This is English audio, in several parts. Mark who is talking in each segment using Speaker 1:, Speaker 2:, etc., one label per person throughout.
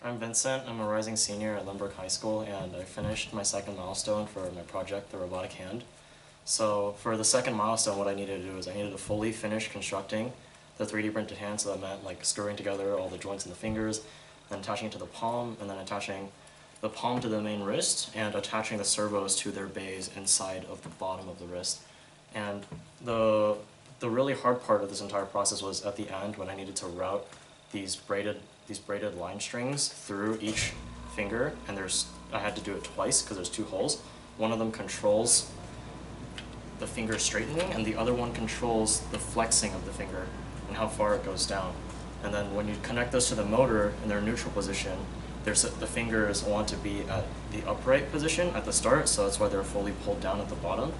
Speaker 1: I'm Vincent. I'm a rising senior at Lynbrook High School, and I finished my second milestone for my project, the robotic hand. So for the second milestone, what I needed to do is I needed to fully finish constructing the 3D printed hand, so that meant like screwing together all the joints in the fingers, then attaching it to the palm, and then attaching the palm to the main wrist, and attaching the servos to their bays inside of the bottom of the wrist. And the really hard part of this entire process was at the end when I needed to route these braided line strings through each finger, and I had to do it twice because there's two holes. One of them controls the finger straightening, and the other one controls the flexing of the finger and how far it goes down. And then when you connect those to the motor in their neutral position, the fingers want to be at the upright position at the start, so that's why they're fully pulled down at the bottom.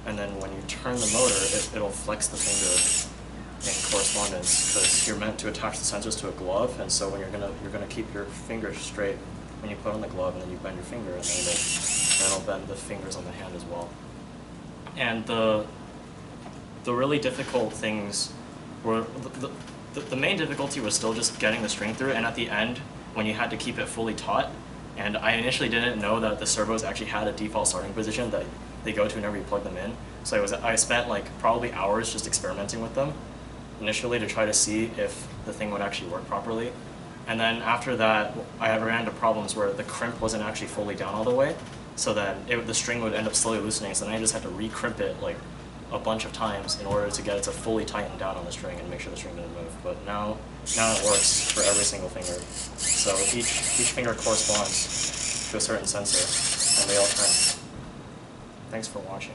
Speaker 1: And then when you turn the motor, it'll flex the finger in correspondence, because you're meant to attach the sensors to a glove, and so when you're gonna keep your fingers straight when you put on the glove, and then you bend your finger, and then it'll bend the fingers on the hand as well. And the really difficult things were the main difficulty was still just getting the string through, and at the end when you had to keep it fully taut. And I initially didn't know that the servos actually had a default starting position that they go to whenever you plug them in. So I spent like probably hours just experimenting with them initially to try to see if the thing would actually work properly. And then after that, I ran into problems where the crimp wasn't actually fully down all the way, so that the string would end up slowly loosening. So then I just had to re-crimp it like a bunch of times in order to get it to fully tighten down on the string and make sure the string didn't move. But now it works for every single finger. So each finger corresponds to a certain sensor, and they all turn. Thanks for watching.